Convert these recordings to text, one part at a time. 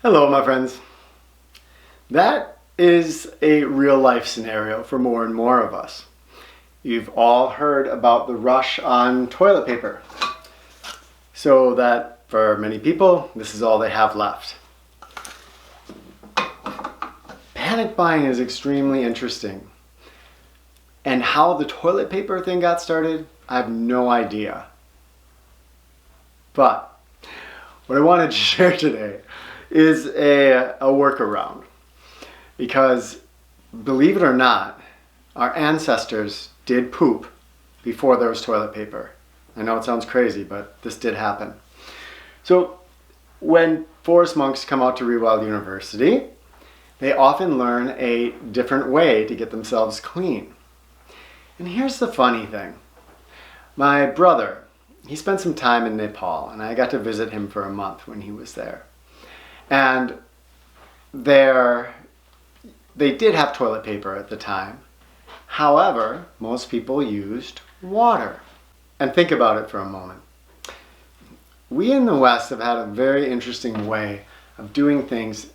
Hello, my friends. That is a real life scenario for more and more of us. You've all heard about the rush on toilet paper. So that for many people, this is all they have left. Panic buying is extremely interesting. And how the toilet paper thing got started, I have no idea. But what I wanted to share today is a workaround. Because believe it or not, our ancestors did poop before there was toilet paper. I know it sounds crazy, but this did happen. So when forest monks come out to ReWild University, they often learn a different way to get themselves clean. And here's the funny thing. My brother, he spent some time in Nepal, and I got to visit him for a month when he was there. And they did have toilet paper at the time. However, most people used water. And think about it for a moment. We in the West have had a very interesting way of doing things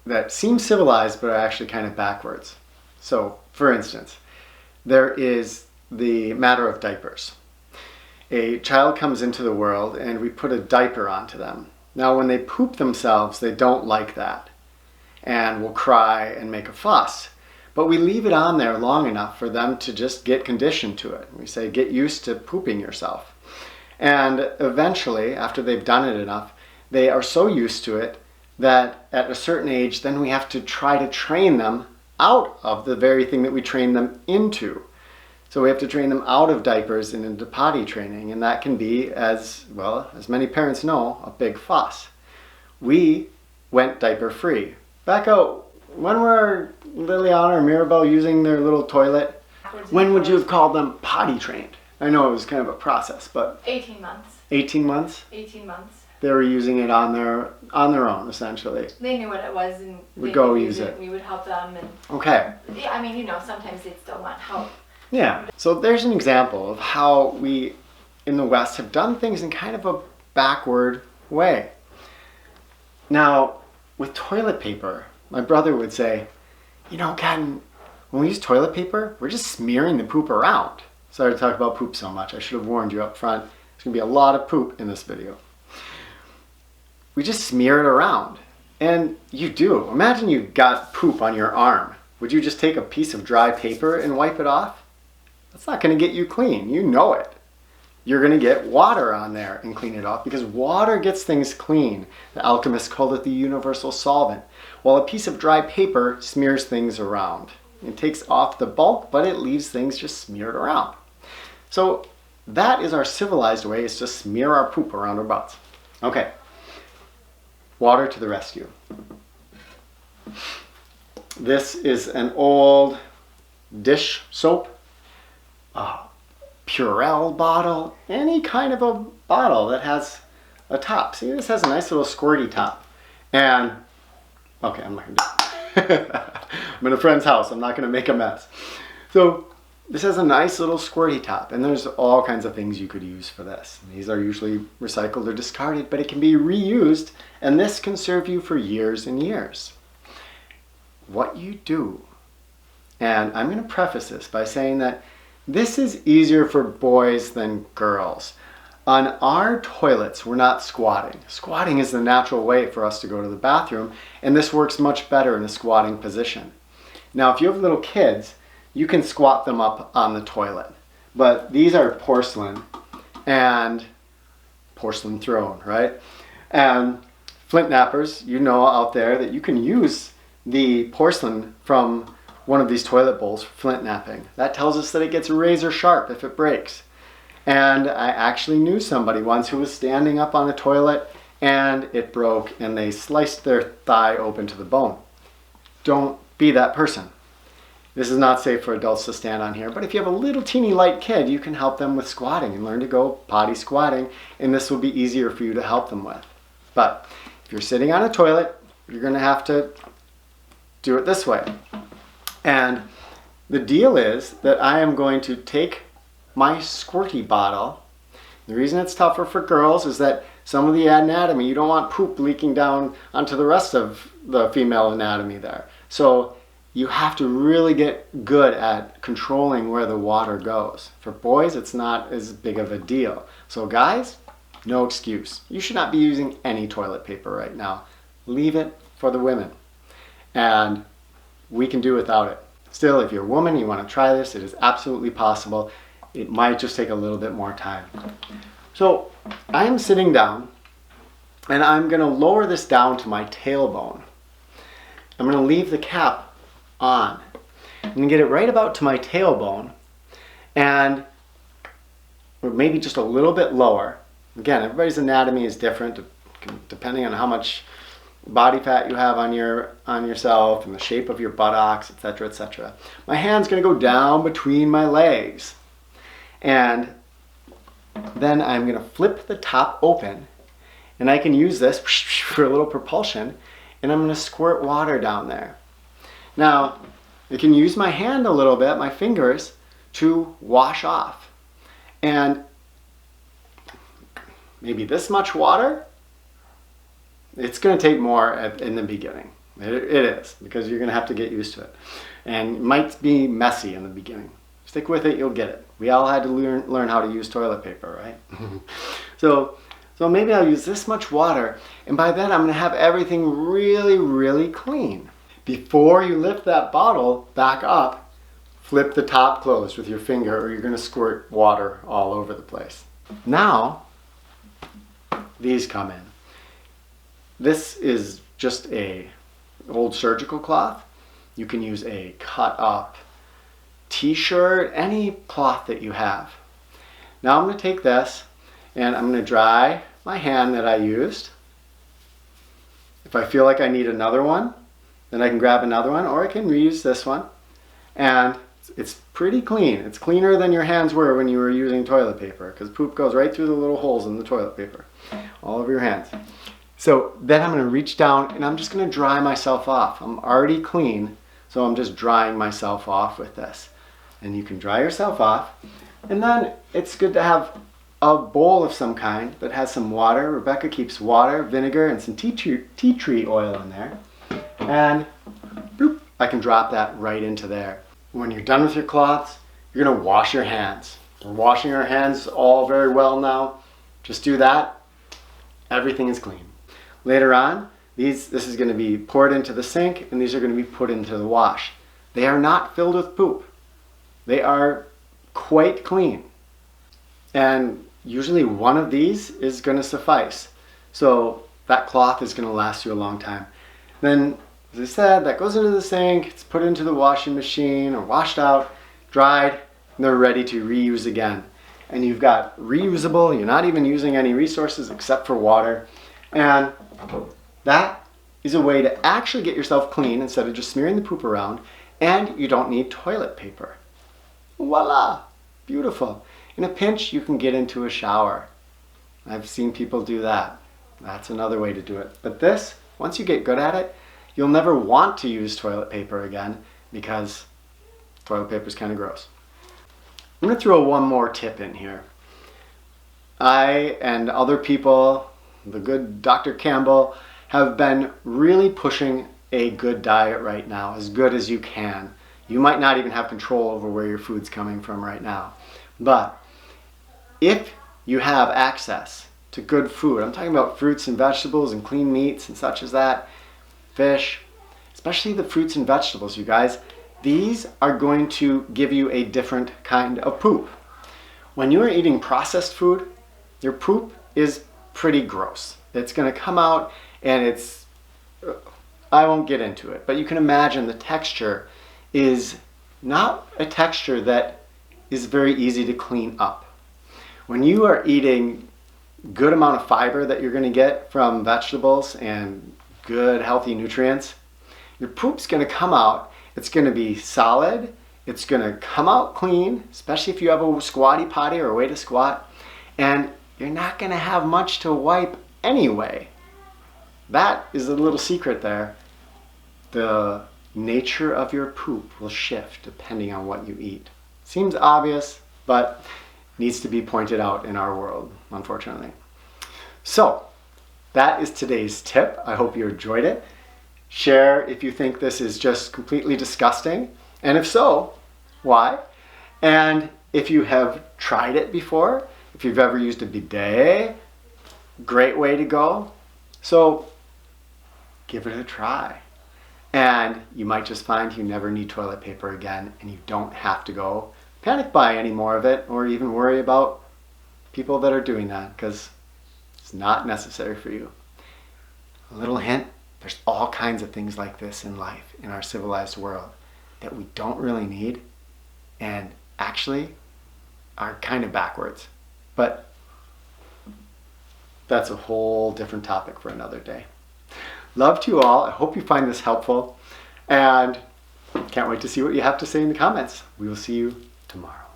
that seem civilized but are actually kind of backwards. So, for instance, there is the matter of diapers. A child comes into the world and we put a diaper onto them. Now when they poop themselves, they don't like that and will cry and make a fuss. But we leave it on there long enough for them to just get conditioned to it. We say, get used to pooping yourself. And eventually, after they've done it enough, they are so used to it that at a certain age, then we have to try to train them out of the very thing that we trained them into. So we have to train them out of diapers and into potty training, and that can be, as well, as many parents know, a big fuss. We went diaper free. Back out, when were Liliana or Mirabelle using their little toilet? When would you have called them potty trained? I know it was kind of a process, but 18 months. 18 months? 18 months. They were using it on their own, essentially. They knew what it was and would go use it. We would help them. And okay. Yeah, I mean, sometimes they still want help. Yeah. So there's an example of how we in the West have done things in kind of a backward way. Now, with toilet paper, my brother would say, Ken, when we use toilet paper, we're just smearing the poop around. Sorry to talk about poop so much. I should have warned you up front. There's going to be a lot of poop in this video. We just smear it around. And you do. Imagine you've got poop on your arm. Would you just take a piece of dry paper and wipe it off? That's not going to get you clean. You know it. You're going to get water on there and clean it off because water gets things clean. The alchemists called it the universal solvent, while a piece of dry paper smears things around. It takes off the bulk, but it leaves things just smeared around. So that is our civilized way, is to smear our poop around our butts. Okay. Water to the rescue. This is an old dish soap, Purell bottle, any kind of a bottle that has a top. See, this has a nice little squirty top. And, okay, I'm not going to do it. I'm in a friend's house. I'm not going to make a mess. So this has a nice little squirty top, and there's all kinds of things you could use for this. These are usually recycled or discarded, but it can be reused, and this can serve you for years and years. What you do, and I'm going to preface this by saying that this is easier for boys than girls. On our toilets, we're not squatting. Squatting is the natural way for us to go to the bathroom, and this works much better in a squatting position. Now, if you have little kids, you can squat them up on the toilet. But these are porcelain and porcelain throne, right? And flint nappers, out there that you can use the porcelain from one of these toilet bowls for flint napping. That tells us that it gets razor sharp if it breaks. And I actually knew somebody once who was standing up on a toilet and it broke and they sliced their thigh open to the bone. Don't be that person. This is not safe for adults to stand on here, but if you have a little teeny light kid, you can help them with squatting and learn to go potty squatting, and this will be easier for you to help them with. But if you're sitting on a toilet, you're going to have to do it this way. And the deal is that I am going to take my squirty bottle. The reason it's tougher for girls is that some of the anatomy, you don't want poop leaking down onto the rest of the female anatomy there. So you have to really get good at controlling where the water goes. For boys, it's not as big of a deal. So guys, no excuse. You should not be using any toilet paper right now. Leave it for the women. And we can do without it. Still, if you're a woman, you want to try this, it is absolutely possible. It might just take a little bit more time. So I'm sitting down and I'm going to lower this down to my tailbone. I'm going to leave the cap on. I'm going to get it right about to my tailbone and or maybe just a little bit lower. Again, everybody's anatomy is different depending on how much body fat you have on yourself and the shape of your buttocks, etc., etc. My hand's going to go down between my legs. And then I'm going to flip the top open and I can use this for a little propulsion and I'm going to squirt water down there. Now, I can use my hand a little bit, my fingers, to wash off. And maybe this much water, it's going to take more in the beginning. It is, because you're going to have to get used to it. And it might be messy in the beginning. Stick with it, you'll get it. We all had to learn how to use toilet paper, right? So maybe I'll use this much water, and by then I'm going to have everything really, really clean. Before you lift that bottle back up, flip the top closed with your finger or you're going to squirt water all over the place. Now, these come in. This is just an old surgical cloth. You can use a cut up t-shirt, any cloth that you have. Now I'm going to take this and I'm going to dry my hand that I used. If I feel like I need another one, then I can grab another one or I can reuse this one. And it's pretty clean. It's cleaner than your hands were when you were using toilet paper because poop goes right through the little holes in the toilet paper, all over your hands. So then I'm going to reach down and I'm just going to dry myself off. I'm already clean, so I'm just drying myself off with this. And you can dry yourself off. And then it's good to have a bowl of some kind that has some water. Rebecca keeps water, vinegar, and some tea tree oil in there. And bloop, I can drop that right into there. When you're done with your cloths, you're going to wash your hands. We're washing our hands all very well now. Just do that. Everything is clean. Later on, this is going to be poured into the sink and these are going to be put into the wash. They are not filled with poop. They are quite clean. And usually one of these is going to suffice. So that cloth is going to last you a long time. Then, as I said, that goes into the sink, it's put into the washing machine or washed out, dried, and they're ready to reuse again. And you've got reusable, you're not even using any resources except for water. And that is a way to actually get yourself clean instead of just smearing the poop around, and you don't need toilet paper. Voila! Beautiful. In a pinch, you can get into a shower. I've seen people do that. That's another way to do it. But this, once you get good at it, you'll never want to use toilet paper again because toilet paper is kind of gross. I'm going to throw one more tip in here. I and other people, the good Dr. Campbell, have been really pushing a good diet right now, as good as you can. You might not even have control over where your food's coming from right now. But if you have access to good food, I'm talking about fruits and vegetables and clean meats and such as that, fish, especially the fruits and vegetables, you guys, these are going to give you a different kind of poop. When you are eating processed food, your poop is pretty gross. It's going to come out and I won't get into it, but you can imagine the texture is not a texture that is very easy to clean up. When you are eating good amount of fiber that you're going to get from vegetables and good healthy nutrients, your poop's going to come out. It's going to be solid. It's going to come out clean, especially if you have a squatty potty or a way to squat, and you're not going to have much to wipe anyway. That is a little secret there. The nature of your poop will shift depending on what you eat. Seems obvious, but needs to be pointed out in our world, unfortunately. So that is today's tip. I hope you enjoyed it. Share if you think this is just completely disgusting, and if so, why? And if you have tried it before, if you've ever used a bidet, great way to go. So give it a try. And you might just find you never need toilet paper again, and you don't have to go panic buy any more of it or even worry about people that are doing that, because it's not necessary for you. A little hint, there's all kinds of things like this in life, in our civilized world, that we don't really need and actually are kind of backwards. But that's a whole different topic for another day. Love to you all. I hope you find this helpful, and can't wait to see what you have to say in the comments. We will see you tomorrow.